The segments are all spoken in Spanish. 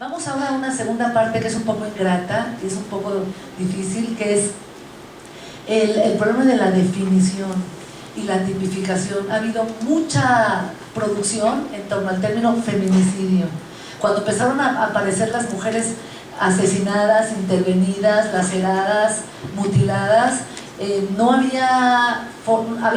Vamos ahora a una segunda parte que es un poco ingrata, es un poco difícil, que es el problema de la definición y la tipificación. Ha habido mucha producción en torno al término feminicidio. Cuando empezaron a aparecer las mujeres asesinadas, intervenidas, laceradas, mutiladas, no había,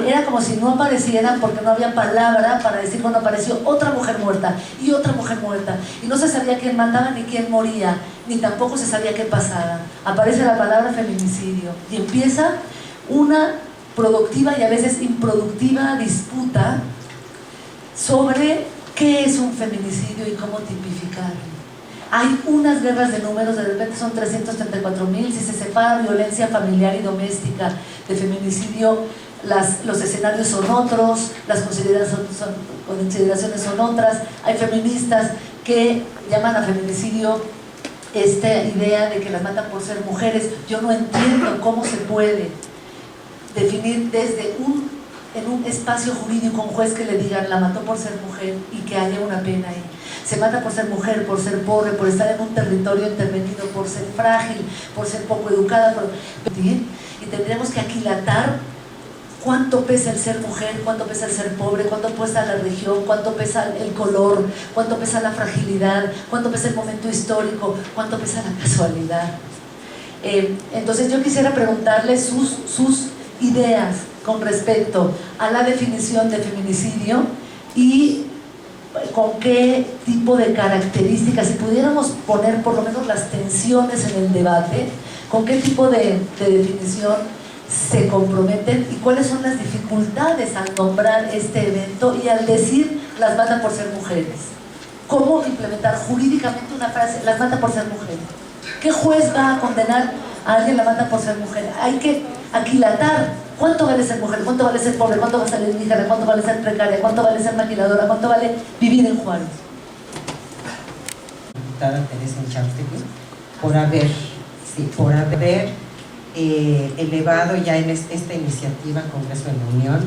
era como si no aparecieran porque no había palabra para decir, bueno, apareció otra mujer muerta y otra mujer muerta, y no se sabía quién mataba ni quién moría, ni tampoco se sabía qué pasaba. Aparece la palabra feminicidio y empieza una productiva y a veces improductiva disputa sobre qué es un feminicidio y cómo tipificarlo. Hay unas guerras de números, de repente son 334.000, si se separa violencia familiar y doméstica de feminicidio, los escenarios son otros, las consideraciones son otras. Hay feministas que llaman a feminicidio esta idea de que las matan por ser mujeres. Yo no entiendo cómo se puede definir desde en un espacio jurídico un juez que le digan la mató por ser mujer y que haya una pena ahí. Se mata por ser mujer, por ser pobre, por estar en un territorio intervenido, por ser frágil, por ser poco educada, y tendremos que aquilatar cuánto pesa el ser mujer, cuánto pesa el ser pobre, cuánto pesa la región, cuánto pesa el color, cuánto pesa la fragilidad, cuánto pesa el momento histórico, cuánto pesa la casualidad. Entonces yo quisiera preguntarles sus ideas con respecto a la definición de feminicidio y con qué tipo de características, si pudiéramos poner por lo menos las tensiones en el debate, con qué tipo de definición se comprometen y cuáles son las dificultades al nombrar este evento y al decir las matan por ser mujeres. ¿Cómo implementar jurídicamente una frase, las matan por ser mujeres? ¿Qué juez va a condenar a alguien la matan por ser mujer? Hay que aquilatar cuánto vale ser mujer, cuánto vale ser pobre, cuánto vale ser indígena, cuánto vale ser precaria, cuánto vale ser maquiladora, cuánto vale vivir en Juárez. Diputada Teresa Inchaustegui, por haber elevado ya en esta iniciativa Congreso de la Unión,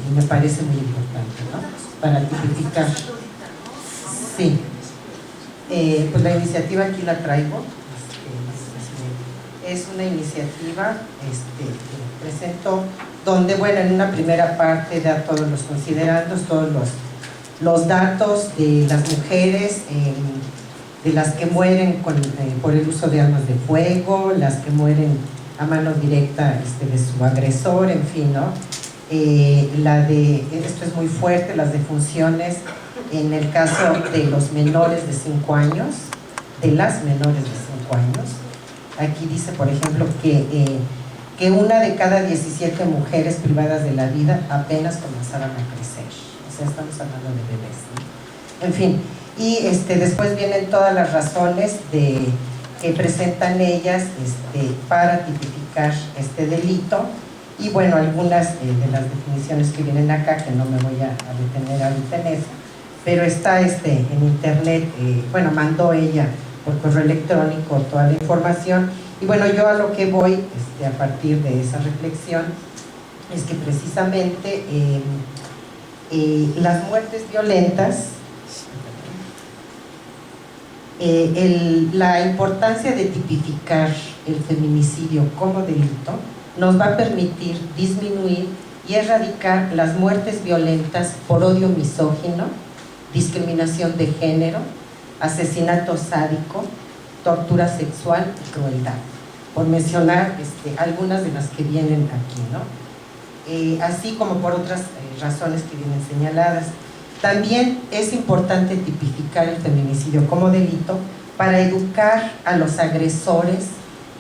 y me parece muy importante, ¿no? Para tipificar. Sí, pues la iniciativa aquí la traigo. Es una iniciativa que presento donde, bueno, en una primera parte da todos los considerandos, todos los datos de las mujeres, de las que mueren por el uso de armas de fuego, las que mueren a mano directa de su agresor, en fin, ¿no? Esto es muy fuerte, las defunciones en el caso de los menores de 5 años, de las menores de 5 años. Aquí dice, por ejemplo, que una de cada 17 mujeres privadas de la vida apenas comenzaban a crecer. O sea, estamos hablando de bebés, ¿no? En fin, y después vienen todas las razones que presentan ellas para tipificar este delito. Y bueno, algunas de las definiciones que vienen acá, que no me voy a detener ahorita en eso, pero está en internet, bueno, mandó ella por correo electrónico toda la información. Y bueno, yo a lo que voy a partir de esa reflexión es que precisamente las muertes violentas, la importancia de tipificar el feminicidio como delito nos va a permitir disminuir y erradicar las muertes violentas por odio misógino, discriminación de género, asesinato sádico, tortura sexual y crueldad, por mencionar algunas de las que vienen aquí, ¿no? Así como por otras razones que vienen señaladas. También es importante tipificar el feminicidio como delito para educar a los agresores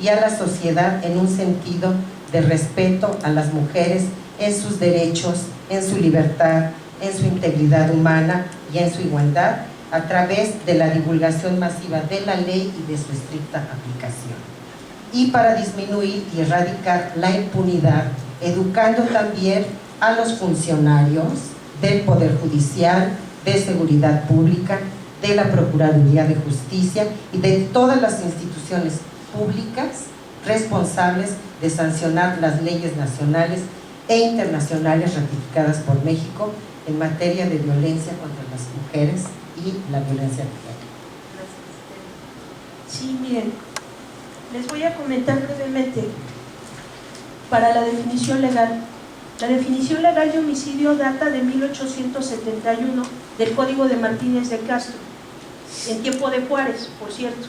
y a la sociedad en un sentido de respeto a las mujeres en sus derechos, en su libertad, en su integridad humana y en su igualdad, a través de la divulgación masiva de la ley y de su estricta aplicación. Y para disminuir y erradicar la impunidad, educando también a los funcionarios del Poder Judicial, de Seguridad Pública, de la Procuraduría de Justicia y de todas las instituciones públicas responsables de sancionar las leyes nacionales e internacionales ratificadas por México en materia de violencia contra las mujeres y la violencia de género. Sí, miren, les voy a comentar brevemente para la definición legal. La definición legal de homicidio data de 1871 del Código de Martínez de Castro, en tiempo de Juárez, por cierto.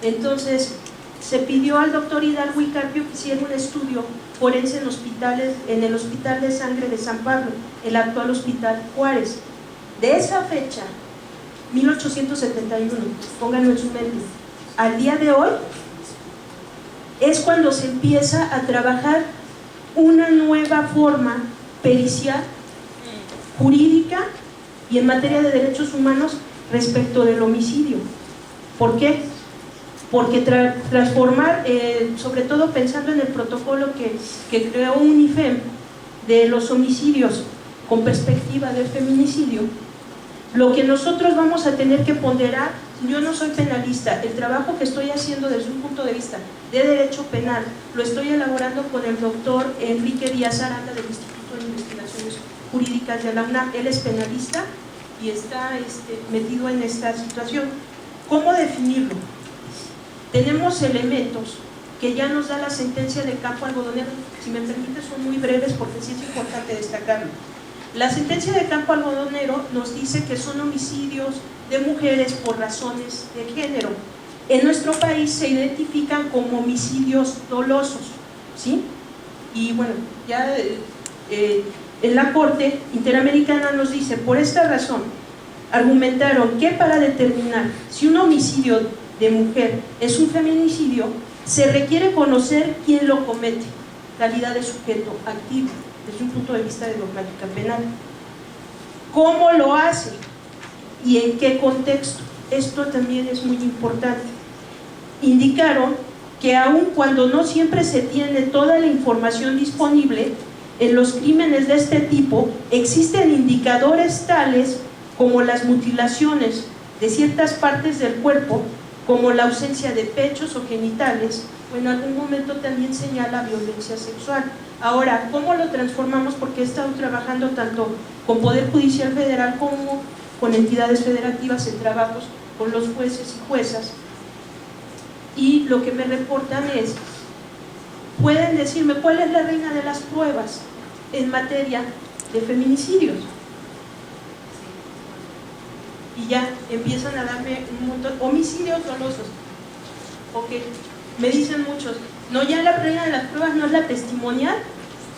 Entonces, se pidió al doctor Hidalgo y Carpio que hiciera un estudio forense en el Hospital de Sangre de San Pablo, el actual Hospital Juárez. De esa fecha, 1871, pónganlo en su mente, al día de hoy, es cuando se empieza a trabajar una nueva forma pericial, jurídica y en materia de derechos humanos respecto del homicidio. ¿Por qué? Porque transformar, sobre todo pensando en el protocolo que creó UNIFEM de los homicidios con perspectiva del feminicidio, lo que nosotros vamos a tener que ponderar, yo no soy penalista, el trabajo que estoy haciendo desde un punto de vista de derecho penal lo estoy elaborando con el doctor Enrique Díaz Aranda del Instituto de Investigaciones Jurídicas de la UNAM. Él es penalista y está metido en esta situación. ¿Cómo definirlo? Tenemos elementos que ya nos da la sentencia de Campo Algodonero. Si me permite, son muy breves porque sí es importante destacarlo. La sentencia de Campo Algodonero nos dice que son homicidios de mujeres por razones de género. En nuestro país se identifican como homicidios dolosos, ¿sí? Y bueno, ya en la Corte Interamericana nos dice, por esta razón, argumentaron que para determinar si un homicidio de mujer es un feminicidio, se requiere conocer quién lo comete, calidad de sujeto activo, desde un punto de vista de dogmática penal. ¿Cómo lo hace? ¿Y en qué contexto? Esto también es muy importante. Indicaron que aun cuando no siempre se tiene toda la información disponible, en los crímenes de este tipo existen indicadores tales como las mutilaciones de ciertas partes del cuerpo, como la ausencia de pechos o genitales, o en algún momento también señala violencia sexual. Ahora, ¿cómo lo transformamos? Porque he estado trabajando tanto con Poder Judicial Federal como con entidades federativas en trabajos con los jueces y juezas, y lo que me reportan es, pueden decirme cuál es la reina de las pruebas en materia de feminicidios, y ya empiezan a darme un montón, homicidios dolosos. Ok, me dicen muchos, no, ya la reina de las pruebas no es la testimonial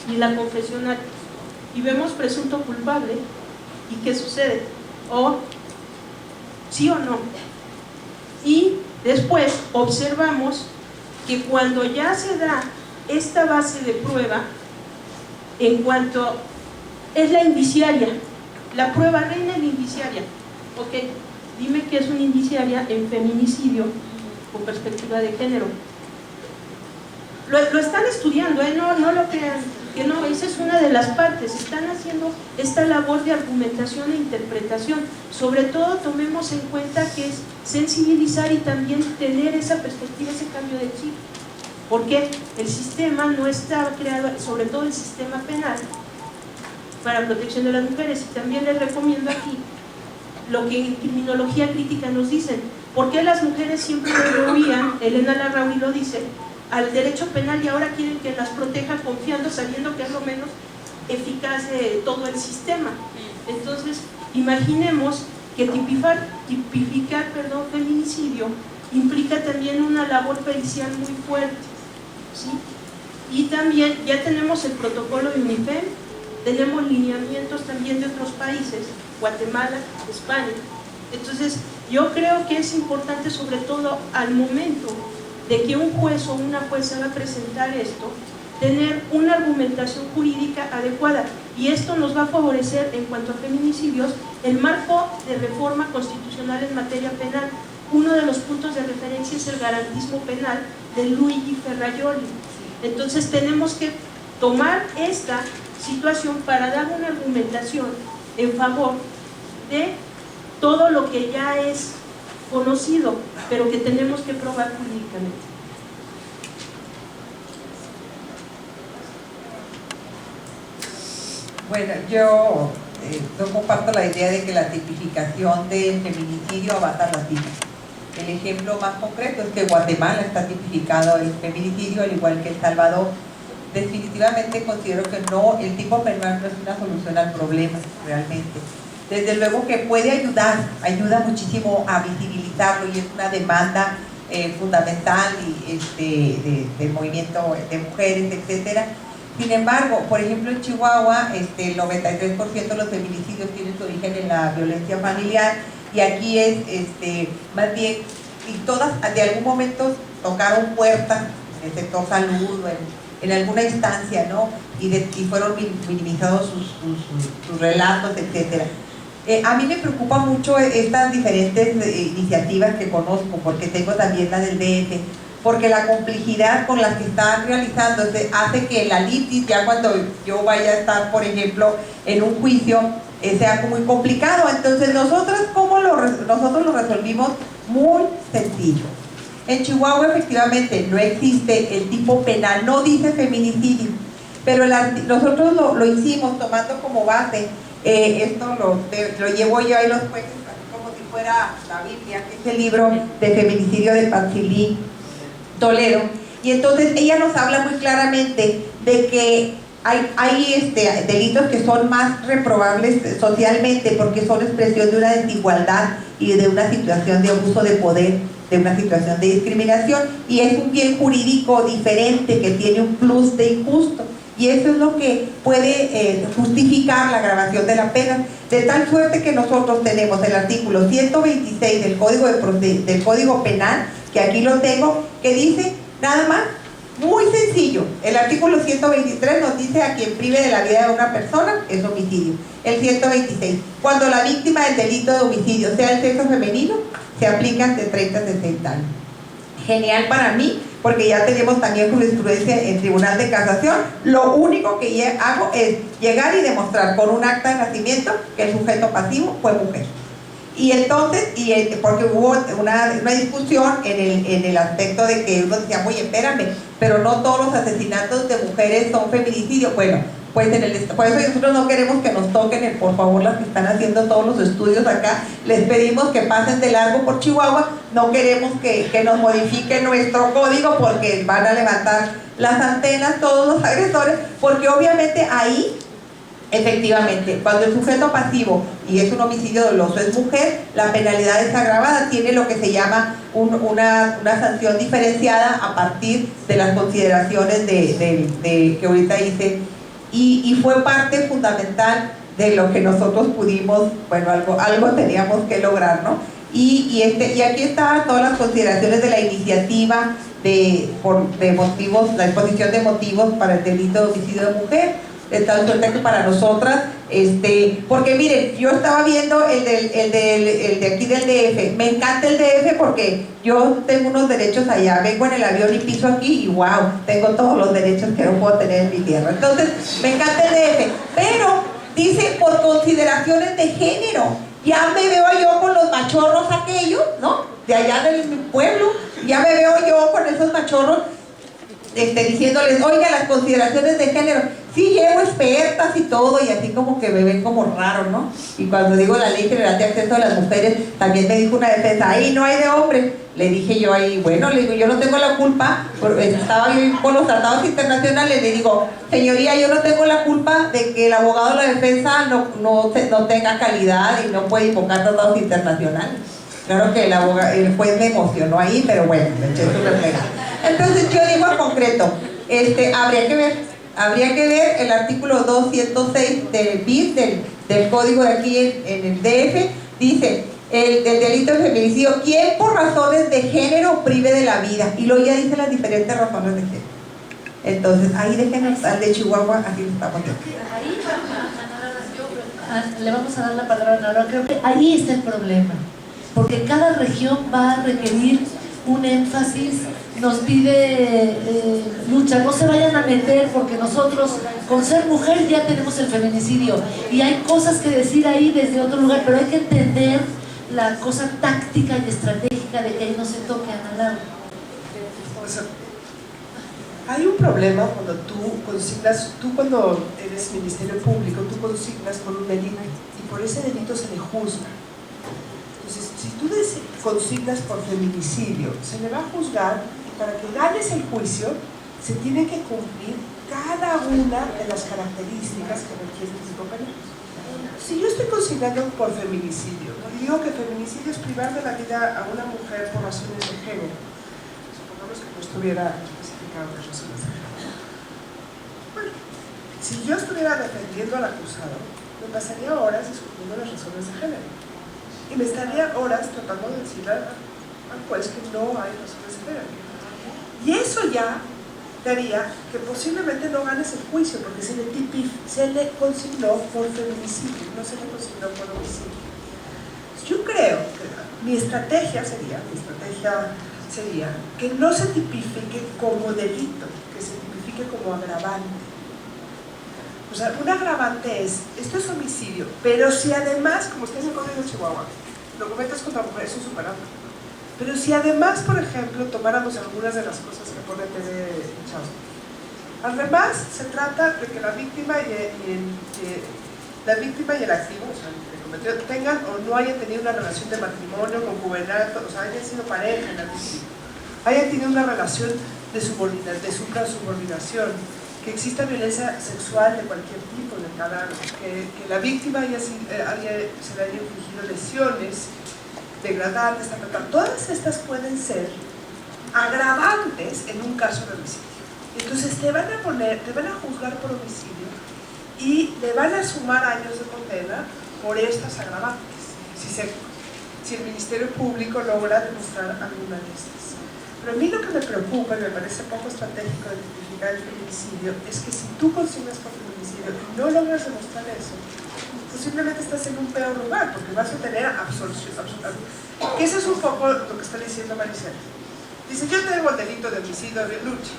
ni la confesional, y vemos presunto culpable, ¿y qué sucede? O sí o no. Y después observamos que cuando ya se da esta base de prueba, en cuanto es la indiciaria, la prueba reina es la indiciaria. Ok, dime qué es una indiciaria en feminicidio con perspectiva de género. Lo están estudiando, no lo crean, que no, esa es una de las partes. Están haciendo esta labor de argumentación e interpretación. Sobre todo tomemos en cuenta que es sensibilizar y también tener esa perspectiva, ese cambio de chip. Porque el sistema no está creado, sobre todo el sistema penal, para protección de las mujeres. Y también les recomiendo aquí lo que en criminología crítica nos dicen. ¿Por qué las mujeres siempre rehuían, Elena Larrauri lo dice, al derecho penal y ahora quieren que las proteja confiando, sabiendo que es lo menos eficaz de todo el sistema? Entonces, imaginemos que tipificar feminicidio implica también una labor pericial muy fuerte, ¿sí? Y también ya tenemos el protocolo de UNIFEM, tenemos lineamientos también de otros países, Guatemala, España. Entonces, yo creo que es importante, sobre todo al momento de que un juez o una jueza va a presentar esto, tener una argumentación jurídica adecuada, y esto nos va a favorecer en cuanto a feminicidios el marco de reforma constitucional en materia penal. Uno de los puntos de referencia es el garantismo penal de Luigi Ferrajoli. Entonces tenemos que tomar esta situación para dar una argumentación en favor de todo lo que ya es conocido, pero que tenemos que probar jurídicamente. Bueno, yo no comparto la idea de que la tipificación del feminicidio abata las víctimas. El ejemplo más concreto es que Guatemala está tipificado el feminicidio, al igual que El Salvador. Definitivamente considero que no, el tipo penal no es una solución al problema, realmente. Desde luego que puede ayuda muchísimo a visibilizarlo y es una demanda fundamental y, del movimiento de mujeres, etcétera. Sin embargo, por ejemplo, en Chihuahua, el 93% de los feminicidios tienen su origen en la violencia familiar y aquí es más bien, y todas de algún momento tocaron puertas en el sector salud o en alguna instancia, ¿no? Y fueron minimizados sus relatos, etcétera. A mí me preocupa mucho estas diferentes iniciativas que conozco, porque tengo también la del DF, porque la complejidad con la que están realizándose hace que la litis, ya cuando yo vaya a estar, por ejemplo, en un juicio, sea muy complicado. Entonces, nosotros lo resolvimos muy sencillo. En Chihuahua, efectivamente, no existe el tipo penal, no dice feminicidio, pero nosotros lo hicimos tomando como base. Esto lo llevo yo ahí los jueces, como si fuera la Biblia, que es el libro de feminicidio de Patzilí Toledo. Y entonces ella nos habla muy claramente de que hay delitos que son más reprobables socialmente porque son expresión de una desigualdad y de una situación de abuso de poder, de una situación de discriminación, y es un bien jurídico diferente que tiene un plus de injusto. Y eso es lo que puede justificar la agravación de la pena, de tal suerte que nosotros tenemos el artículo 126 del Código Penal, que aquí lo tengo, que dice nada más, muy sencillo, el artículo 123 nos dice a quien prive de la vida de una persona es homicidio. El 126, cuando la víctima del delito de homicidio sea el sexo femenino, se aplican de 30 a 60 años. Genial para mí, porque ya tenemos también jurisprudencia en Tribunal de Casación. Lo único que hago es llegar y demostrar con un acta de nacimiento que el sujeto pasivo fue mujer. Y entonces, porque hubo una discusión en el aspecto de que uno decía, oye, espérame, pero no todos los asesinatos de mujeres son feminicidios. Bueno, pues por eso nosotros no queremos que nos toquen, por favor, las que están haciendo todos los estudios acá, les pedimos que pasen de largo por Chihuahua. No queremos que nos modifiquen nuestro código porque van a levantar las antenas todos los agresores, porque obviamente ahí, efectivamente, cuando el sujeto pasivo y es un homicidio doloso es mujer, la penalidad es agravada, tiene lo que se llama una sanción diferenciada a partir de las consideraciones que ahorita hice, y fue parte fundamental de lo que nosotros pudimos, bueno, algo teníamos que lograr, ¿no? Y aquí estaban todas las consideraciones de la iniciativa de motivos, la exposición de motivos para el delito de homicidio de mujer, de tal suerte que para nosotras, porque miren, yo estaba viendo el de aquí del DF, me encanta el DF porque yo tengo unos derechos allá, vengo en el avión y piso aquí y wow, tengo todos los derechos que no puedo tener en mi tierra. Entonces, me encanta el DF, pero dice por consideraciones de género. Ya me veo yo con los machorros aquellos, ¿no? De allá de mi pueblo, ya me veo yo con esos machorros diciéndoles, oiga, las consideraciones de género, sí llevo expertas y todo, y así como que me ven como raro, ¿no? Y cuando digo la Ley General de Acceso a las Mujeres, también me dijo una defensa, ahí no hay de hombre. Le dije yo ahí, bueno, le digo, yo no tengo la culpa, estaba yo con los tratados internacionales, le digo, señoría, yo no tengo la culpa de que el abogado de la defensa no tenga calidad y no puede invocar tratados internacionales. Claro que el juez me emocionó ahí, pero bueno, me eché su reflejo. Entonces yo digo en concreto, habría que ver el artículo 206 del BIS, del código de aquí en el DF, dice, el delito de feminicidio, quien por razones de género prive de la vida, y luego ya dice las diferentes razones de género. Entonces, ahí de género, al de Chihuahua, así lo estamos viendo. Le vamos a dar la palabra a Nora. Creo que ahí está el problema, porque cada región va a requerir un énfasis, nos pide lucha, no se vayan a meter porque nosotros con ser mujer ya tenemos el feminicidio y hay cosas que decir ahí desde otro lugar, pero hay que entender la cosa táctica y estratégica de que ahí no se toque a nada. Hay un problema cuando tú cuando eres Ministerio Público, tú consignas por un delito y por ese delito se le juzga. Entonces, si tú consignas por feminicidio, se le va a juzgar y para que ganes el juicio se tiene que cumplir cada una de las características que requiere el tipo penal. Si yo estoy consignando por feminicidio, y digo que feminicidio es privar de la vida a una mujer por razones de género, supongamos que no estuviera especificado las razones de género. Bueno, si yo estuviera defendiendo al acusado, me pasaría horas discutiendo las razones de género. Y me estaría horas tratando de decirle al juez que no hay razones de género. Y eso ya haría que posiblemente no ganes el juicio, porque se le consignó por feminicidio, no se le consignó por homicidio. Yo creo que mi estrategia sería que no se tipifique como delito, que se tipifique como agravante. O sea, un agravante es, esto es homicidio, pero si además, como está en el Código de Chihuahua, lo cometes contra mujer, eso es superable. Pero si además, por ejemplo, tomáramos algunas de las cosas que pone TV Chao, además se trata de que la víctima y el activo, o sea, el que cometió, tengan o no hayan tenido una relación de matrimonio, concubinato, o sea, hayan sido pareja en la víctima, hayan tenido una relación de suprasubordinación, que exista violencia sexual de cualquier tipo, de cada, que la víctima se le haya infligido lesiones degradantes, todas estas pueden ser agravantes en un caso de homicidio. Entonces te van a juzgar por homicidio y le van a sumar años de condena por estas agravantes, si el Ministerio Público logra demostrar alguna de estas. Pero a mí lo que me preocupa y me parece poco estratégico de tipificar el feminicidio es que si tú consignas por feminicidio y no logras demostrar eso, posiblemente estás en un peor lugar, porque vas a tener absolución. Que eso es un poco lo que está diciendo Maricela. Dice, yo tengo el delito de homicidio de lucha.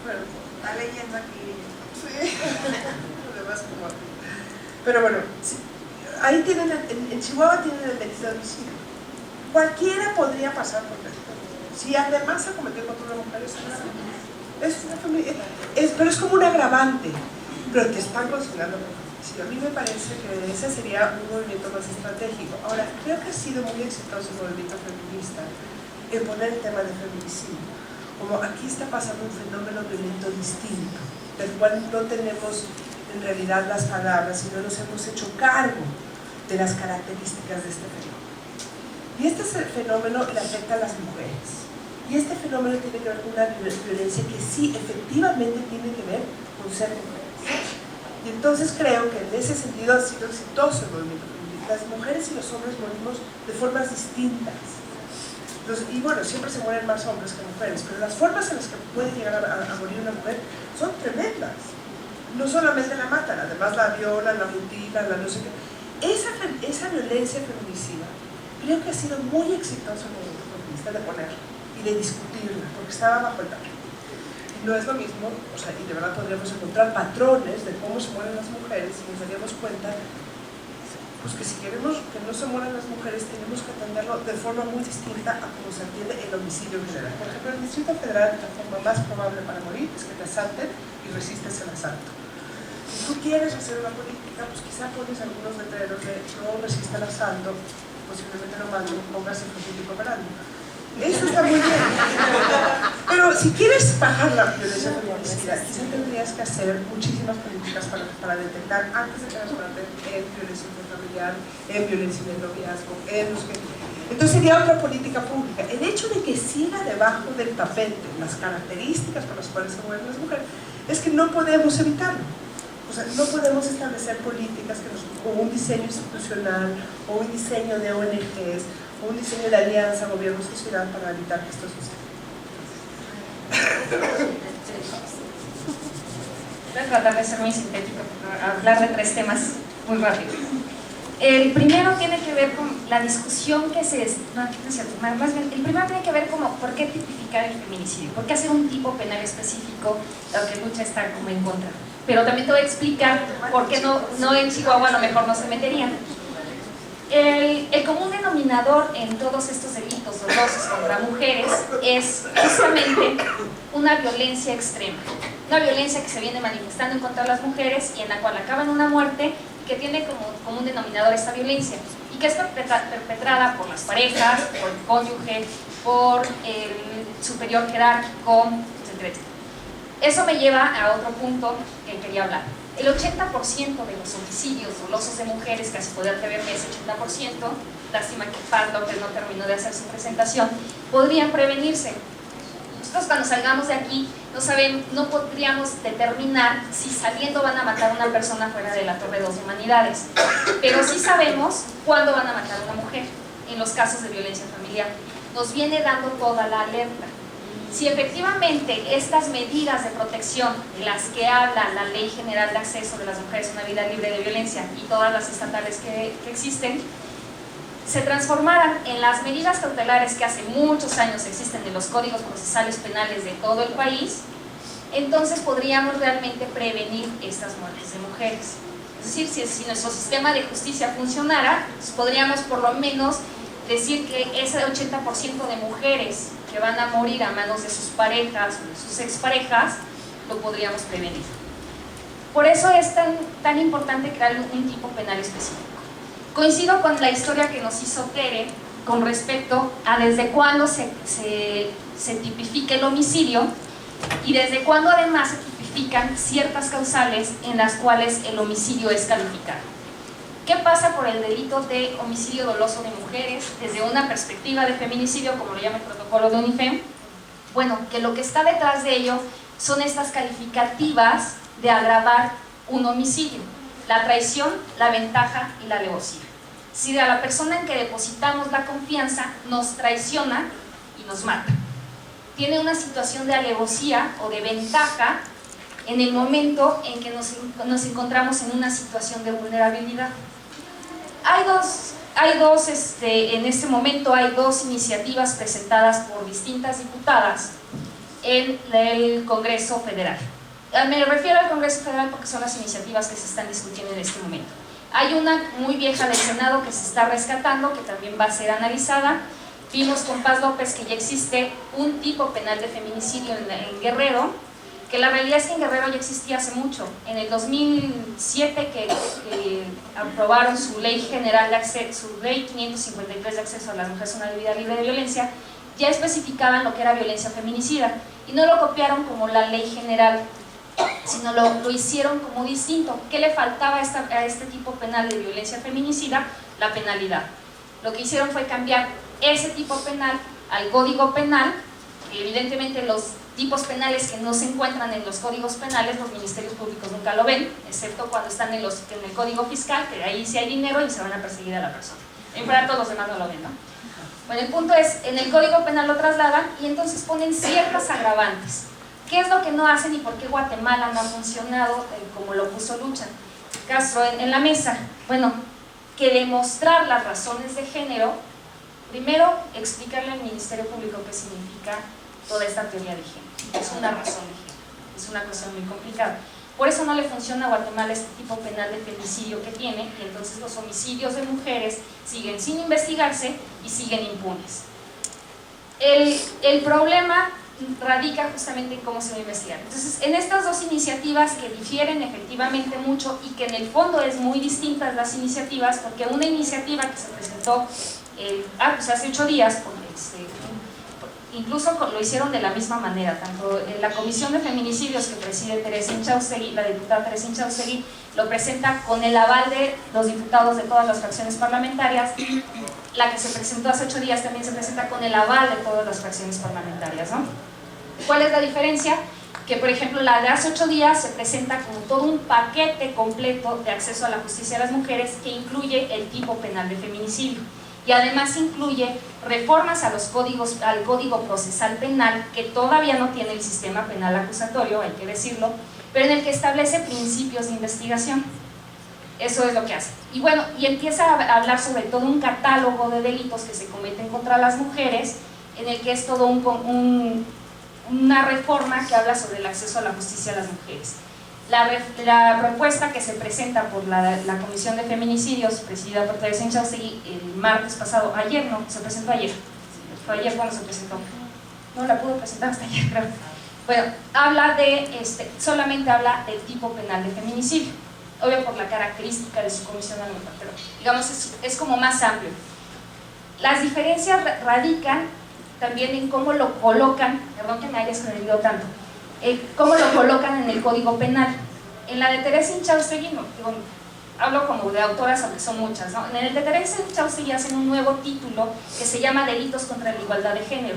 Bueno, está leyendo aquí. Sí. Pero bueno, sí. Ahí tienen, en Chihuahua tienen el delito de homicidio. Cualquiera podría pasar por delito. Si además se cometió contra una mujer, pero es como un agravante, pero te están consignando por feminicidio. A mí me parece que ese sería un movimiento más estratégico. Ahora, creo que ha sido muy exitoso el movimiento feminista en poner el tema del feminicidio. Como aquí está pasando un fenómeno violento distinto, del cual no tenemos en realidad las palabras, sino nos hemos hecho cargo de las características de este fenómeno. Y este fenómeno le afecta a las mujeres. Y este fenómeno tiene que ver con una violencia que sí, efectivamente tiene que ver con ser mujeres. Y entonces creo que en ese sentido ha sido exitoso el movimiento feminista. Las mujeres y los hombres morimos de formas distintas. Y bueno, siempre se mueren más hombres que mujeres, pero las formas en las que puede llegar a morir una mujer son tremendas. No solamente la matan, además la violan, la mutilan, la no sé qué. Esa violencia feminicida creo que ha sido muy exitoso en el movimiento feminista de poner y de discutirla, porque estaba bajo el tapete. Y no es lo mismo, o sea, y de verdad podríamos encontrar patrones de cómo se mueren las mujeres y nos daríamos cuenta pues que si queremos que no se mueran las mujeres tenemos que atenderlo de forma muy distinta a cómo se atiende el homicidio en general. Por ejemplo, en el Distrito Federal la forma más probable para morir es que te asalten y resistes el asalto. Si tú quieres hacer una política, pues quizá pones algunos letreros de no resista el asalto, posiblemente lo mando, pongas el jurídico operando. Eso está muy bien. Pero si quieres bajar la violencia feminicida, quizá tendrías que hacer muchísimas políticas para detectar antes de que las maten en violencia intrafamiliar, en violencia en el noviazgo, en los que... Entonces sería otra política pública. El hecho de que siga debajo del tapete las características por las cuales se mueven las mujeres es que no podemos evitarlo. O sea, no podemos establecer políticas o un diseño institucional o un diseño de ONGs o un diseño de alianza gobierno-sociedad para evitar que esto suceda. Voy a tratar de ser muy sintético, hablar de 3 temas muy rápido. El primero tiene que ver con la discusión que se... No es cierto, más bien, el primero tiene que ver como por qué tipificar el feminicidio, por qué hacer un tipo penal específico, aunque Lucha está como en contra. Pero también te voy a explicar por qué no en Chihuahua a lo mejor no se meterían. El común denominador en todos estos delitos dolosos contra mujeres es justamente una violencia extrema. una violencia que se viene manifestando en contra de las mujeres y en la cual acaba en una muerte y que tiene como un denominador esta violencia y que es perpetrada por las parejas, por el cónyuge, por el superior jerárquico, etc. Eso me lleva a otro punto que quería hablar. El 80% de los homicidios dolosos de mujeres, casi podría atreverme ese 80%, lástima que Paz López no terminó de hacer su presentación, podrían prevenirse. Nosotros cuando salgamos de aquí no podríamos determinar si saliendo van a matar a una persona fuera de la Torre 2 de Humanidades, pero sí sabemos cuándo van a matar a una mujer en los casos de violencia familiar. Nos viene dando toda la alerta. Si efectivamente estas medidas de protección de las que habla la Ley General de Acceso de las Mujeres a una Vida Libre de Violencia y todas las estatales que existen, se transformaran en las medidas cautelares que hace muchos años existen en los códigos procesales penales de todo el país, entonces podríamos realmente prevenir estas muertes de mujeres. Es decir, si nuestro sistema de justicia funcionara, pues podríamos por lo menos decir que ese 80% de mujeres que van a morir a manos de sus parejas o de sus exparejas, lo podríamos prevenir. Por eso es tan importante crear un tipo penal específico. Coincido con la historia que nos hizo Tere con respecto a desde cuándo se tipifica el homicidio y desde cuándo además se tipifican ciertas causales en las cuales el homicidio es calificado. ¿Qué pasa por el delito de homicidio doloso de mujeres desde una perspectiva de feminicidio, como lo llama el protocolo de UNIFEM? Bueno, que lo que está detrás de ello son estas calificativas de agravar un homicidio: la traición, la ventaja y la alevosía. Si a la persona en que depositamos la confianza nos traiciona y nos mata, tiene una situación de alevosía o de ventaja en el momento en que nos encontramos en una situación de vulnerabilidad. En este momento hay dos iniciativas presentadas por distintas diputadas en el Congreso Federal. Me refiero al Congreso Federal porque son las iniciativas que se están discutiendo en este momento. Hay una muy vieja del Senado que se está rescatando, que también va a ser analizada. Vimos con Paz López que ya existe un tipo penal de feminicidio en Guerrero, que la realidad es que en Guerrero ya existía hace mucho. En el 2007 que aprobaron su ley general de acceso, su ley 553 de acceso a las mujeres a una vida libre de violencia, ya especificaban lo que era violencia feminicida y no lo copiaron como la ley general, sino lo hicieron como distinto. ¿Qué le faltaba a este tipo penal de violencia feminicida? La penalidad. Lo que hicieron fue cambiar ese tipo penal al código penal. Evidentemente los tipos penales que no se encuentran en los códigos penales, los ministerios públicos nunca lo ven, excepto cuando están en el código fiscal, que ahí sí hay dinero y se van a perseguir a la persona. En para todos los demás no lo ven, ¿no? Bueno, el punto es, en el código penal lo trasladan y entonces ponen ciertas agravantes. ¿Qué es lo que no hacen y por qué Guatemala no ha funcionado como lo puso Lucha Castro en la mesa? Bueno, que demostrar las razones de género, primero explicarle al Ministerio Público qué significa toda esta teoría de género. Es una razón de género, es una cuestión muy complicada. Por eso no le funciona a Guatemala este tipo penal de femicidio que tiene, y entonces los homicidios de mujeres siguen sin investigarse y siguen impunes. El problema radica justamente en cómo se va a investigar. Entonces, en estas dos iniciativas que difieren efectivamente mucho y que en el fondo es muy distintas las iniciativas, porque una iniciativa que se presentó pues hace 8 días, porque incluso lo hicieron de la misma manera, tanto en la Comisión de Feminicidios que preside Teresa Inchaustegui, la diputada Teresa Inchaustegui, lo presenta con el aval de los diputados de todas las fracciones parlamentarias. La que se presentó hace 8 días también se presenta con el aval de todas las fracciones parlamentarias, ¿no? ¿Cuál es la diferencia? Que, por ejemplo, la de hace 8 días se presenta como todo un paquete completo de acceso a la justicia de las mujeres que incluye el tipo penal de feminicidio y además incluye reformas a los códigos, al Código Procesal Penal, que todavía no tiene el sistema penal acusatorio, hay que decirlo, pero en el que establece principios de investigación. Eso es lo que hace. Y bueno, y empieza a hablar sobre todo un catálogo de delitos que se cometen contra las mujeres, en el que es todo una reforma que habla sobre el acceso a la justicia de las mujeres. La propuesta que se presenta por la Comisión de Feminicidios, presidida por Teresa Inchaustegui, el martes pasado, se presentó ayer, fue ayer cuando se presentó, no la pudo presentar hasta ayer, creo. bueno, habla de, solamente habla del tipo penal de feminicidio, obvio por la característica de su comisión al lugar, pero digamos es como más amplio. Las diferencias radican también en cómo lo colocan, perdón que me haya extendido tanto, cómo lo colocan en el Código Penal. En la de Teresa Inchaustegui, hablo como de autoras, aunque son muchas, ¿no? En el de Teresa Inchaustegui hacen un nuevo título que se llama Delitos contra la Igualdad de Género.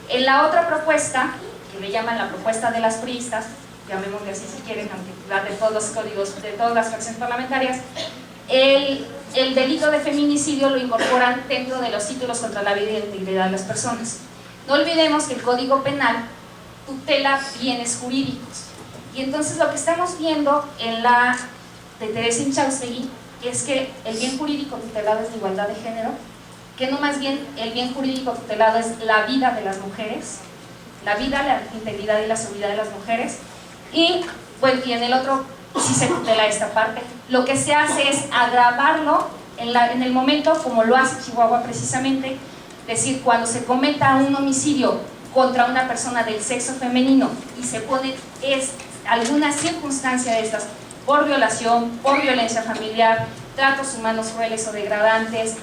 En la otra propuesta, que le llaman la propuesta de las priistas, llamémosle así si quieren, aunque la de todos los códigos, de todas las fracciones parlamentarias, el delito de feminicidio lo incorporan dentro de los títulos contra la vida y la integridad de las personas. No olvidemos que el Código Penal tutela bienes jurídicos, y entonces lo que estamos viendo en la de Teresa Inchaustegui es que el bien jurídico tutelado es la igualdad de género, que no más bien el bien jurídico tutelado es la vida de las mujeres, la vida, la integridad y la seguridad de las mujeres, y bueno, y en el otro sí se tutela esta parte. Lo que se hace es agravarlo en el momento, como lo hace Chihuahua precisamente, es decir, cuando se cometa un homicidio contra una persona del sexo femenino y se pone alguna circunstancia de estas, por violación, por violencia familiar, tratos humanos crueles o degradantes,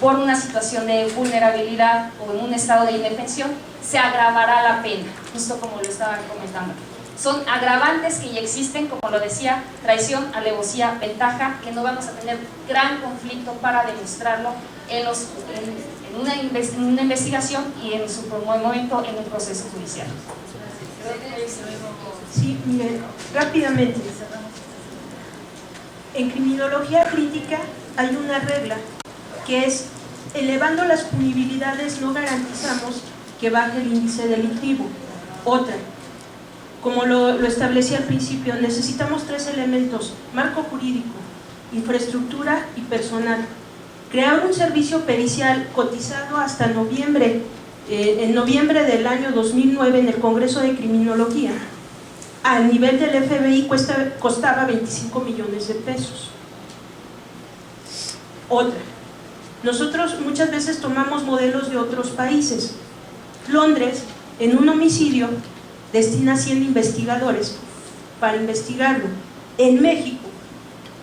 por una situación de vulnerabilidad o en un estado de indefensión, se agravará la pena, justo como lo estaban comentando. Son agravantes que ya existen, como lo decía, traición, alevosía, ventaja, que no vamos a tener gran conflicto para demostrarlo en una investigación y en su momento en un proceso judicial. Sí, miren, rápidamente. En criminología crítica hay una regla que es: elevando las punibilidades no garantizamos que baje el índice delictivo. Otra, como lo establecí al principio, necesitamos 3 elementos: marco jurídico, infraestructura y personal. Crear un servicio pericial cotizado hasta noviembre, en noviembre del año 2009 en el Congreso de Criminología, al nivel del FBI costaba 25 millones de pesos. Otra, nosotros muchas veces tomamos modelos de otros países. Londres, en un homicidio, destina 100 investigadores para investigarlo. En México,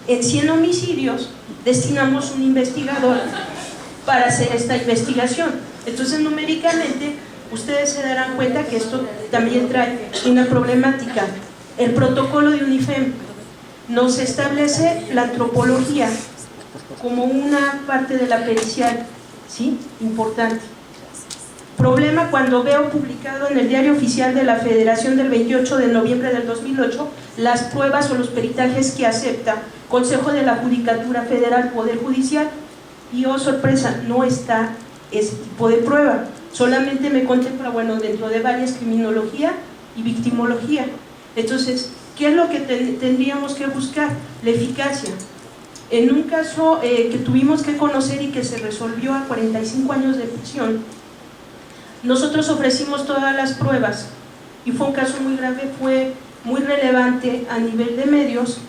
en 100 homicidios, destinamos un investigador para hacer esta investigación. Entonces, numéricamente, ustedes se darán cuenta que esto también trae una problemática. El protocolo de UNIFEM nos establece la antropología como una parte de la pericial, ¿sí? Importante. Problema cuando veo publicado en el Diario Oficial de la Federación del 28 de noviembre del 2008 las pruebas o los peritajes que acepta Consejo de la Judicatura Federal, Poder Judicial, y oh sorpresa, no está ese tipo de prueba, solamente me contempla, bueno, dentro de varias, criminología y victimología. Entonces, ¿qué es lo que tendríamos que buscar? La eficacia. En un caso que tuvimos que conocer y que se resolvió a 45 años de prisión, nosotros ofrecimos todas las pruebas y fue un caso muy grave, fue muy relevante a nivel de medios.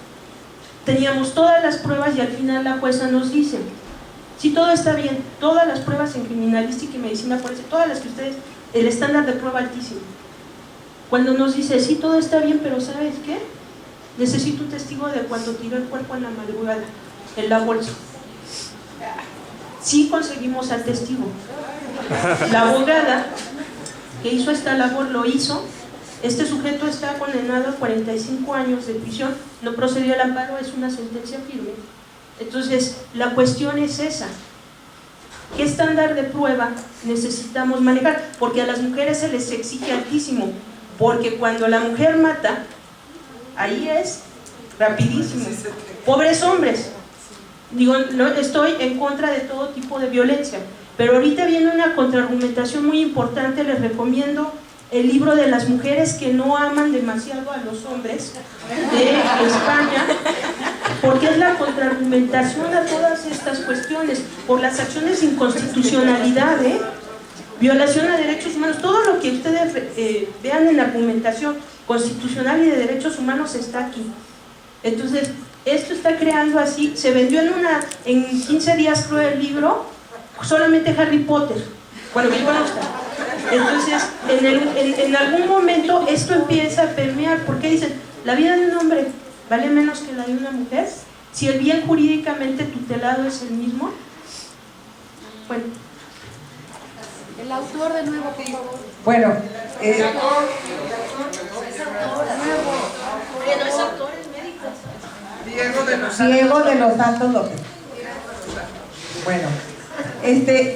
Teníamos todas las pruebas y al final la jueza nos dice: si todo está bien, todas las pruebas en criminalística y medicina forense, todas las que ustedes, el estándar de prueba altísimo. Cuando nos dice: sí, todo está bien, pero ¿sabes qué? Necesito un testigo de cuando tiró el cuerpo en la madrugada, en la bolsa. Sí conseguimos al testigo. La abogada que hizo esta labor lo hizo. Este sujeto está condenado a 45 años de prisión, no procedió al amparo, es una sentencia firme. Entonces, la cuestión es esa: ¿qué estándar de prueba necesitamos manejar? Porque a las mujeres se les exige altísimo, porque cuando la mujer mata, ahí es rapidísimo. Pobres hombres. Digo, no estoy en contra de todo tipo de violencia, pero ahorita viene una contraargumentación muy importante. Les recomiendo el libro de las mujeres que no aman demasiado a los hombres, de España, porque es la contraargumentación a todas estas cuestiones, por las acciones de inconstitucionalidad, violación a derechos humanos, todo lo que ustedes vean en la argumentación constitucional y de derechos humanos está aquí. Entonces, esto está creando así, se vendió en 15 días, creo, el libro, solamente Harry Potter, bueno, que conozca, Entonces, en algún momento esto empieza a permear, porque dicen, la vida de un hombre vale menos que la de una mujer, si el bien jurídicamente tutelado es el mismo. Bueno. El autor de nuevo, por favor. Bueno, Diego de los Santos López. Bueno,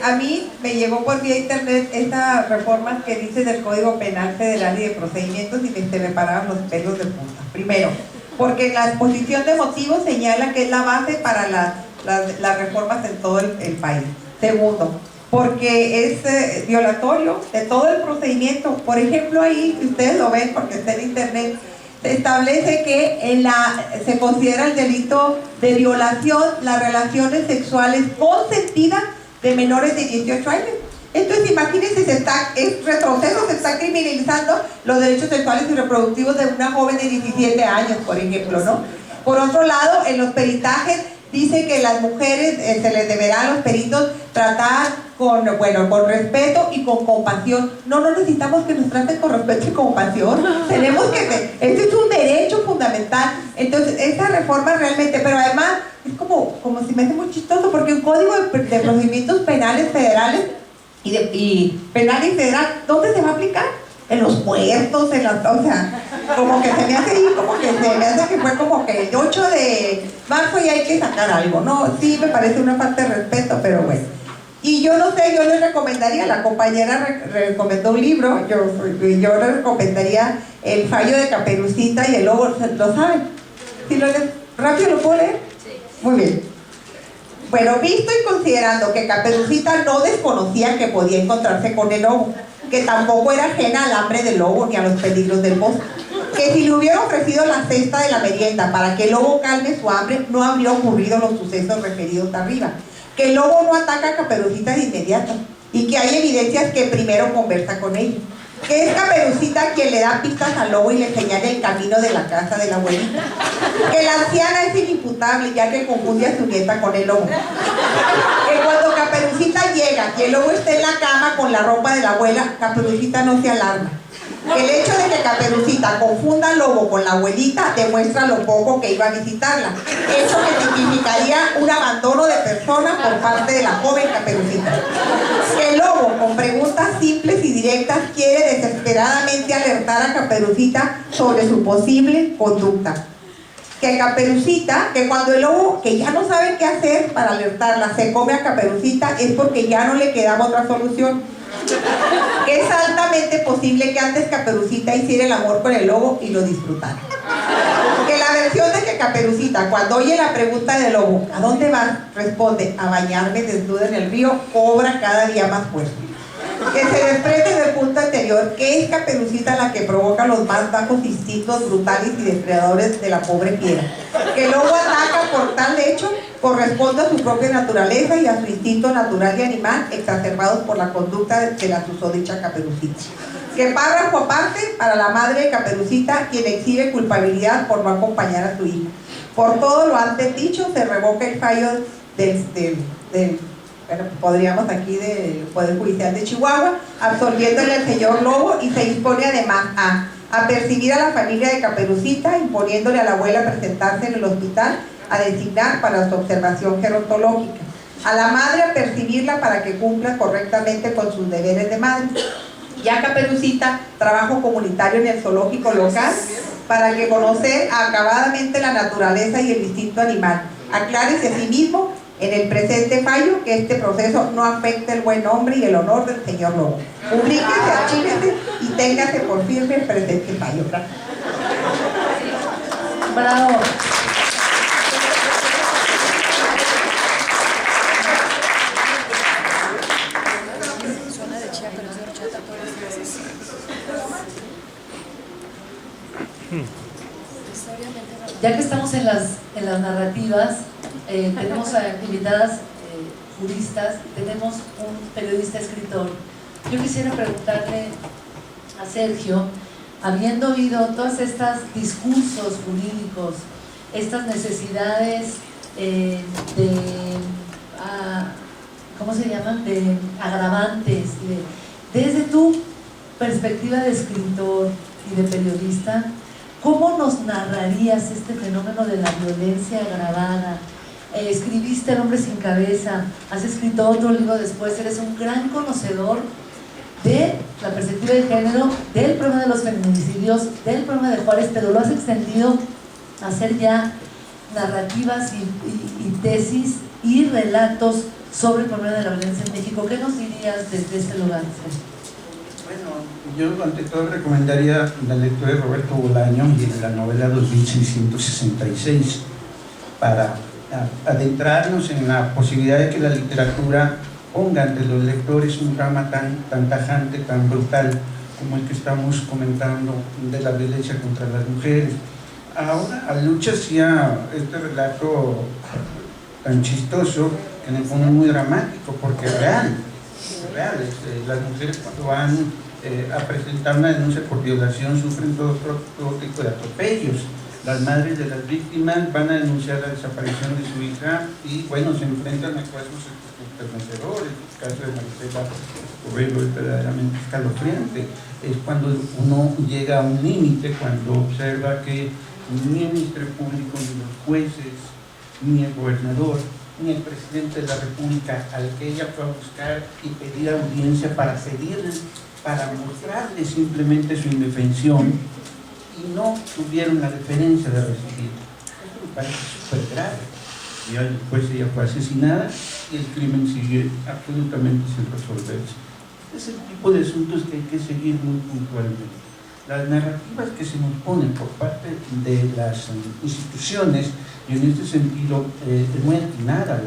a mí me llegó por vía internet esta reforma que dice del Código Penal Federal y de procedimientos y se me pararon los pelos de punta. Primero, porque la exposición de motivos señala que es la base para las reformas en todo el país. Segundo, porque es violatorio de todo el procedimiento. Por ejemplo, ahí, ustedes lo ven porque está en internet, se establece que se considera el delito de violación las relaciones sexuales consentidas de menores de 18 años. Entonces, imagínense, es retroceso, se está criminalizando los derechos sexuales y reproductivos de una joven de 17 años, por ejemplo, ¿no? Por otro lado, en los peritajes dice que las mujeres se les deberá a los peritos tratar con respeto y con compasión. No necesitamos que nos traten con respeto y compasión. Tenemos que, este es un derecho fundamental. Entonces, esta reforma realmente, pero además es como si me hace muy chistoso, porque un código de procedimientos penales federales y penal y federal, ¿dónde se va a aplicar? En los puertos, o sea, como que se me hace ahí, que fue como que el 8 de marzo y hay que sacar algo, ¿no? Sí, me parece una falta de respeto, pero bueno. Y yo no sé, yo les recomendaría, la compañera recomendó un libro, yo les recomendaría El fallo de Caperucita y el lobo, ¿lo saben? ¿Sí lo lees? ¿Rápido lo puedo leer? Sí. Muy bien. Bueno, visto y considerando que Caperucita no desconocía que podía encontrarse con el lobo, que tampoco era ajena al hambre del lobo ni a los peligros del bosque, que si le hubiera ofrecido la cesta de la merienda para que el lobo calme su hambre, no habría ocurrido los sucesos referidos arriba, que el lobo no ataca a Caperucita de inmediato y que hay evidencias que primero conversa con ella, que es Caperucita quien le da pistas al lobo y le señala el camino de la casa de la abuelita, que la anciana es inimputable ya que confunde a su nieta con el lobo, que cuando Caperucita llega y el lobo está en la cama con la ropa de la abuela, Caperucita no se alarma, que el hecho de que Caperucita confunda al lobo con la abuelita demuestra lo poco que iba a visitarla, eso que significaría un abandono de persona por parte de la joven Caperucita, que el lobo con preguntas simples y directas quiere desesperadamente alertar a Caperucita sobre su posible conducta, que Caperucita, que cuando el lobo, que ya no sabe qué hacer para alertarla, se come a Caperucita es porque ya no le quedaba otra solución, que es altamente posible que antes Caperucita hiciera el amor con el lobo y lo disfrutara, que la versión de que Caperucita cuando oye la pregunta del lobo ¿a dónde vas?, responde a bañarme desnuda en el río, cobra cada día más fuerza, que se desprende del punto anterior que es Caperucita la que provoca los más bajos instintos brutales y depredadores de la pobre fiera, que el lobo ataca por tal hecho corresponde a su propia naturaleza y a su instinto natural y animal exacerbados por la conducta de la susodicha Caperucita, que párrafo aparte para la madre de Caperucita quien exhibe culpabilidad por no acompañar a su hija. Por todo lo antes dicho se revoca el fallo podríamos aquí del Poder Judicial de Chihuahua, absolviéndole al señor Lobo, y se dispone además a percibir a la familia de Caperucita, imponiéndole a la abuela presentarse en el hospital a designar para su observación gerontológica, a la madre a percibirla para que cumpla correctamente con sus deberes de madre, y a Caperucita trabajo comunitario en el zoológico local para que conocer acabadamente la naturaleza y el instinto animal. Aclárese a sí mismo en el presente fallo que este proceso no afecte el buen nombre y el honor del señor Lobo. Publíquese, archívese y téngase por firme el presente fallo. Gracias. Bravo. Ya que estamos en las narrativas, tenemos invitadas juristas, tenemos un periodista escritor. Yo quisiera preguntarle a Sergio, habiendo oído todos estos discursos jurídicos, estas necesidades ¿cómo se llaman?, de agravantes, Desde tu perspectiva de escritor y de periodista, ¿cómo nos narrarías este fenómeno de la violencia agravada? Escribiste El hombre sin cabeza, has escrito otro libro después, eres un gran conocedor de la perspectiva de género, del problema de los feminicidios, del problema de Juárez, pero lo has extendido a hacer ya narrativas y tesis y relatos sobre el problema de la violencia en México. ¿Qué nos dirías desde este lugar? Bueno, yo ante todo recomendaría la lectura de Roberto Bolaño y de la novela 2666 para adentrarnos en la posibilidad de que la literatura ponga ante los lectores un drama tan tajante, tan brutal como el que estamos comentando de la violencia contra las mujeres. Ahora Alucha hacía este relato tan chistoso que en el fondo es muy dramático porque es real. Las mujeres cuando van a presentar una denuncia por violación sufren todo tipo de atropellos. Las madres de las víctimas van a denunciar la desaparición de su hija y bueno, se enfrentan a casos enternecedores. El caso de Marcela Correro es verdaderamente escalofriante. Es cuando uno llega a un límite, cuando observa que ni el Ministerio Público, ni los jueces, ni el gobernador, ni el presidente de la República, al que ella fue a buscar y pedir audiencia para pedirle, para mostrarle simplemente su indefensión, y no tuvieron la deferencia de recibir. Eso me parece súper grave. Y después ella fue asesinada y el crimen sigue absolutamente sin resolverse. Es el tipo de asuntos que hay que seguir muy puntualmente. Las narrativas que se nos ponen por parte de las instituciones, y en este sentido es muy atinada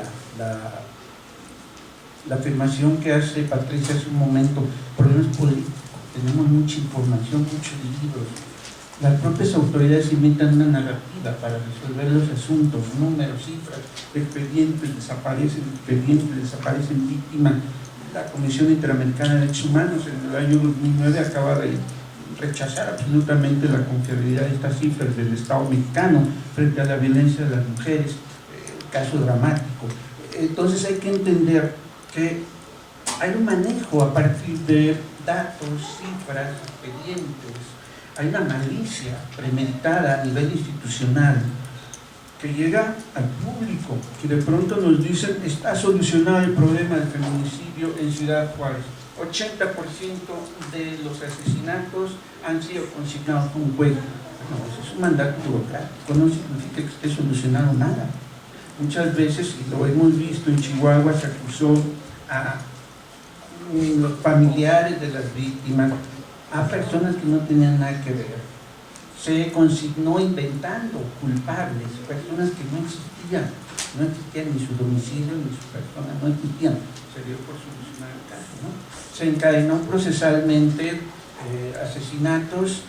la afirmación que hace Patricia hace un momento, problemas políticos, tenemos mucha información, muchos libros. Las propias autoridades inventan una narrativa para resolver los asuntos, números, cifras, expedientes, desaparecen víctimas. La Comisión Interamericana de Derechos Humanos en el año 2009 acaba de rechazar absolutamente la confiabilidad de estas cifras del Estado mexicano frente a la violencia de las mujeres, caso dramático. Entonces hay que entender que hay un manejo a partir de datos, cifras, expedientes. Hay una malicia premeditada a nivel institucional que llega al público, que de pronto nos dicen está solucionado el problema del feminicidio en Ciudad Juárez. 80% de los asesinatos han sido consignados por un juez. No, eso es un mandato burocrático, no significa que esté solucionado nada. Muchas veces, y lo hemos visto en Chihuahua, se acusó a los familiares de las víctimas, a personas que no tenían nada que ver. Se consignó inventando culpables, personas que no existían ni su domicilio ni su persona, no existían. Se dio por solucionar el caso, ¿no? Se encadenó procesalmente asesinatos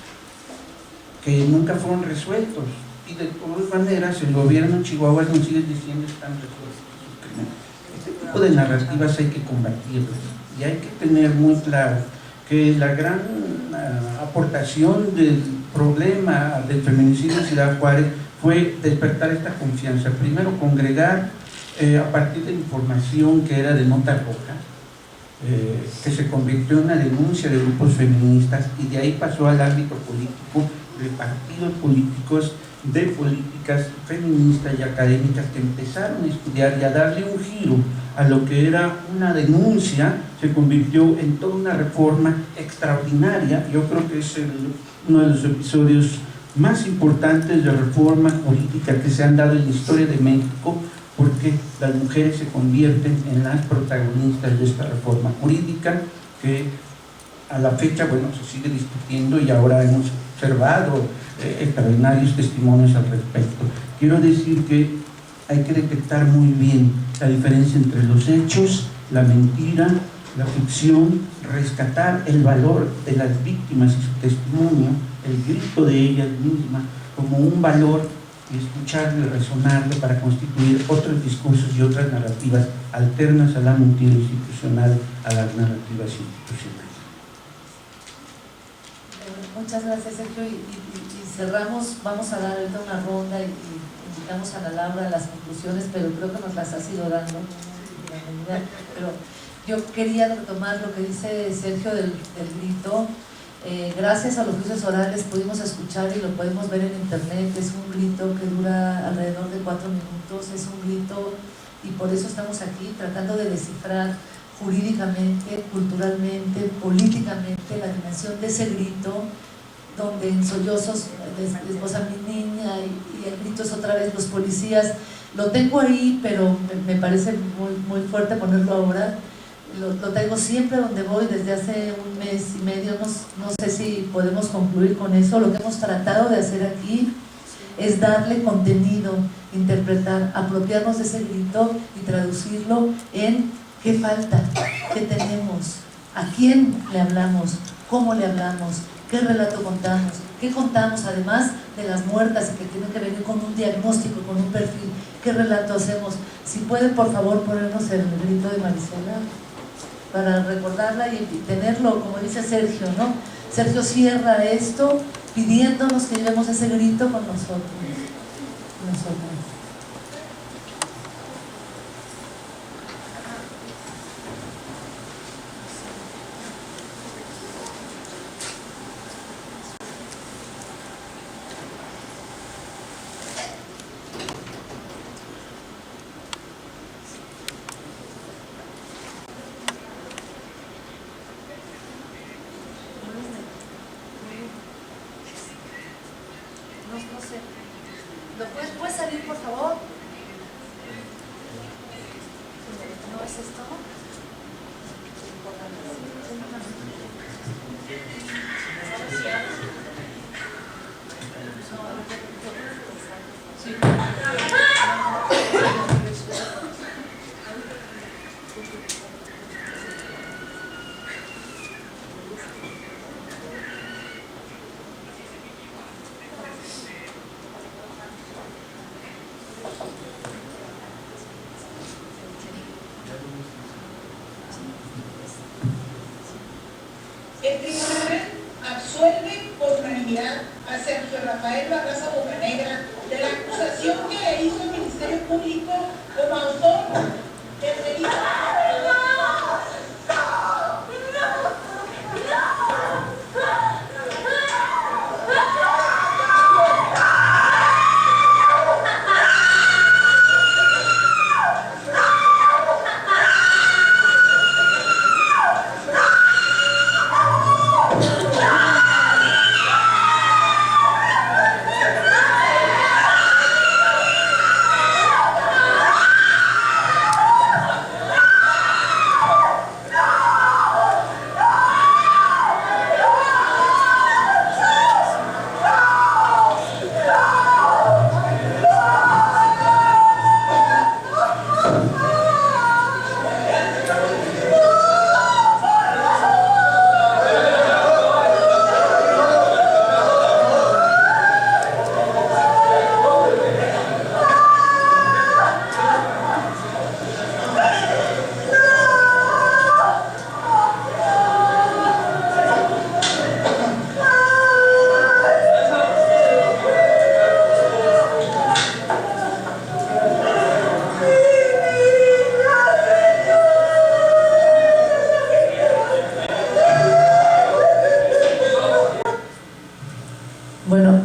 que nunca fueron resueltos y de todas maneras el gobierno de Chihuahua nos sigue diciendo que están resueltos sus crímenes. Este tipo de narrativas hay que combatirlas y hay que tener muy claro que la gran aportación del problema del feminicidio en Ciudad Juárez fue despertar esta confianza. Primero, congregar a partir de información que era de nota roja, que se convirtió en una denuncia de grupos feministas y de ahí pasó al ámbito político, de partidos políticos, de políticas feministas y académicas que empezaron a estudiar y a darle un giro a lo que era una denuncia, se convirtió en toda una reforma extraordinaria. Yo creo que es uno de los episodios más importantes de reforma jurídica que se han dado en la historia de México, porque las mujeres se convierten en las protagonistas de esta reforma jurídica que a la fecha, bueno, se sigue discutiendo y ahora hemos observado extraordinarios testimonios al respecto. Quiero decir que hay que detectar muy bien la diferencia entre los hechos, la mentira, la ficción, rescatar el valor de las víctimas y su testimonio, el grito de ellas mismas como un valor y escucharlo y resonarlo para constituir otros discursos y otras narrativas alternas a la mentira institucional, a las narrativas institucionales. Muchas gracias, Sergio, y cerramos, vamos a dar ahorita una ronda y invitamos a Ana Laura a las conclusiones, pero creo que nos las has ido dando, pero Yo quería retomar lo que dice Sergio del grito. Gracias a los juicios orales pudimos escuchar y lo podemos ver en internet. Es un grito que dura alrededor de 4 minutos, es un grito, y por eso estamos aquí tratando de descifrar jurídicamente, culturalmente, políticamente la dimensión de ese grito, donde en sollozos esposa mi niña y el grito es otra vez los policías. Lo tengo ahí, pero me parece muy fuerte ponerlo ahora. Lo tengo siempre donde voy desde hace un mes y medio. No sé si podemos concluir con eso. Lo que hemos tratado de hacer aquí es darle contenido, interpretar, apropiarnos de ese grito y traducirlo en qué falta, qué tenemos, a quién le hablamos, cómo le hablamos, qué relato contamos, qué contamos además de las muertas y que tienen que venir con un diagnóstico, con un perfil, qué relato hacemos. Si pueden por favor ponernos el grito de Marisela para recordarla y tenerlo, como dice Sergio, ¿no? Sergio cierra esto pidiéndonos que llevemos ese grito con nosotros. No sé. ¿Puedes salir, por favor? ¿No es esto? Sí. El tribunal absuelve por unanimidad a Sergio Rafael Barraza Bocanegra de la acusación que le hizo el Ministerio Público como autor del delito.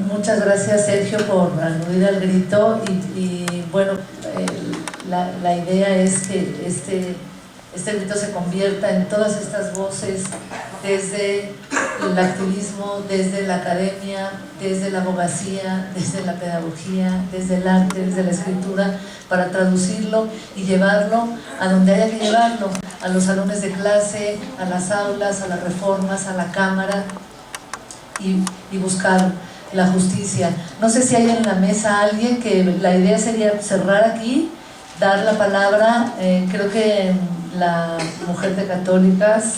Muchas gracias, Sergio, por aludir al grito y bueno, la idea es que este grito se convierta en todas estas voces desde el activismo, desde la academia, desde la abogacía, desde la pedagogía, desde el arte, desde la escritura, para traducirlo y llevarlo a donde haya que llevarlo, a los salones de clase, a las aulas, a las reformas, a la Cámara y buscar la justicia. No sé si hay en la mesa alguien que la idea sería cerrar aquí, dar la palabra, creo que la mujer de Católicas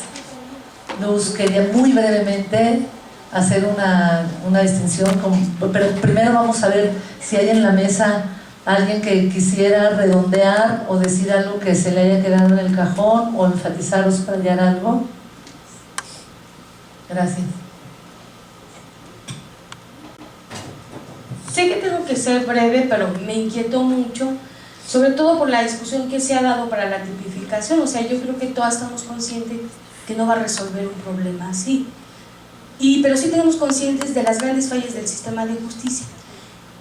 nos quería muy brevemente hacer una distinción, pero primero vamos a ver si hay en la mesa alguien que quisiera redondear o decir algo que se le haya quedado en el cajón o enfatizar o subrayar algo. Gracias. Sé que tengo que ser breve, pero me inquietó mucho sobre todo por la discusión que se ha dado para la tipificación. O sea, yo creo que todas estamos conscientes que no va a resolver un problema así, pero sí tenemos conscientes de las grandes fallas del sistema de justicia.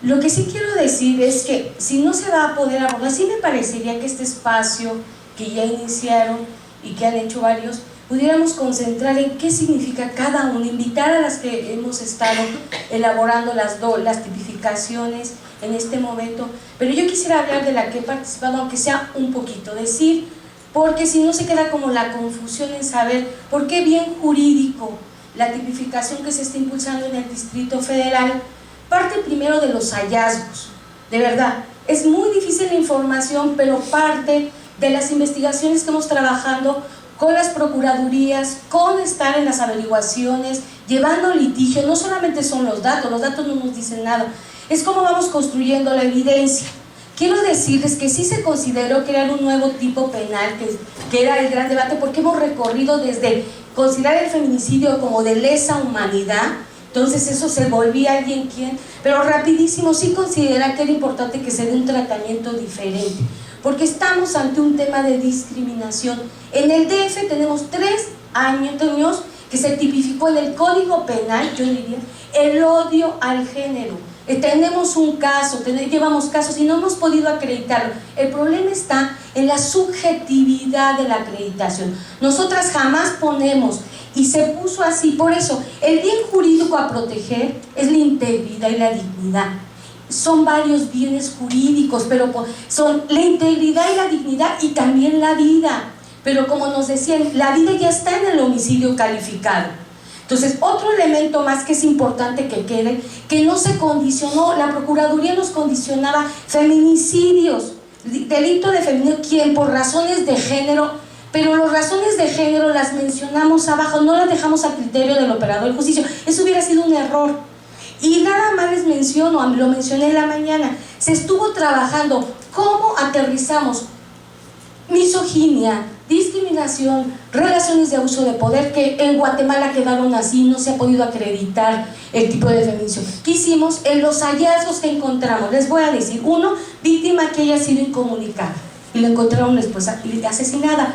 Lo que sí quiero decir es que si no se va a poder abordar, sí me parecería que este espacio que ya iniciaron y que han hecho varios, pudiéramos concentrar en qué significa cada uno, invitar a las que hemos estado elaborando las tipificaciones en este momento, pero yo quisiera hablar de la que he participado, aunque sea un poquito, decir, porque si no se queda como la confusión en saber por qué bien jurídico la tipificación que se está impulsando en el Distrito Federal parte primero de los hallazgos. De verdad, es muy difícil la información, pero parte de las investigaciones que hemos trabajando con las procuradurías, con estar en las averiguaciones, llevando litigio. No solamente son los datos no nos dicen nada, es cómo vamos construyendo la evidencia. Quiero decirles que sí se consideró crear un nuevo tipo penal, que era el gran debate, porque hemos recorrido desde considerar el feminicidio como de lesa humanidad, entonces eso se volvía alguien quien, pero rapidísimo sí considera que era importante que se dé un tratamiento diferente, porque estamos ante un tema de discriminación. En el DF tenemos 3 años que se tipificó en el Código Penal, yo diría, el odio al género. Tenemos un caso, llevamos casos y no hemos podido acreditarlo. El problema está en la subjetividad de la acreditación. Nosotras jamás ponemos, y se puso así, por eso, el bien jurídico a proteger es la integridad y la dignidad. Son varios bienes jurídicos, pero son la integridad y la dignidad y también la vida. Pero como nos decían, la vida ya está en el homicidio calificado. Entonces, otro elemento más que es importante que quede, que no se condicionó, la Procuraduría nos condicionaba feminicidios, delito de feminicidio, quien por razones de género, pero las razones de género las mencionamos abajo, no las dejamos a criterio del operador de justicia. Eso hubiera sido un error. Y nada más les menciono, lo mencioné en la mañana, se estuvo trabajando cómo aterrizamos misoginia, discriminación, relaciones de abuso de poder, que en Guatemala quedaron así, no se ha podido acreditar el tipo de feminicidio. ¿Qué hicimos? En los hallazgos que encontramos, les voy a decir, uno, víctima que haya sido incomunicada y la encontraron después asesinada.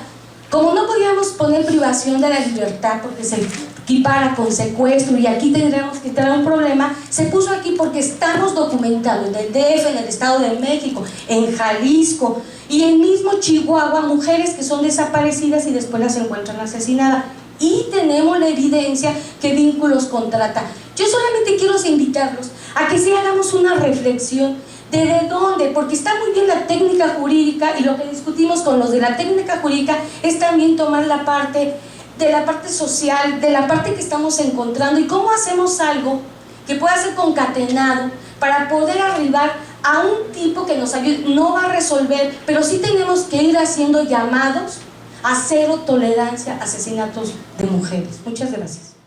Como no podíamos poner privación de la libertad porque se equipara con secuestro y aquí tendríamos que tener un problema, se puso aquí porque estamos documentando en el DF, en el Estado de México, en Jalisco y en mismo Chihuahua, mujeres que son desaparecidas y después las encuentran asesinadas. Y tenemos la evidencia que vínculos contrata. Yo solamente quiero invitarlos a que sí hagamos una reflexión de dónde, porque está muy bien la técnica jurídica y lo que discutimos con los de la técnica jurídica es también tomar la parte de la parte social, de la parte que estamos encontrando y cómo hacemos algo que pueda ser concatenado para poder arribar a un tipo que nos ayude. No va a resolver, pero sí tenemos que ir haciendo llamados a cero tolerancia a asesinatos de mujeres. Muchas gracias.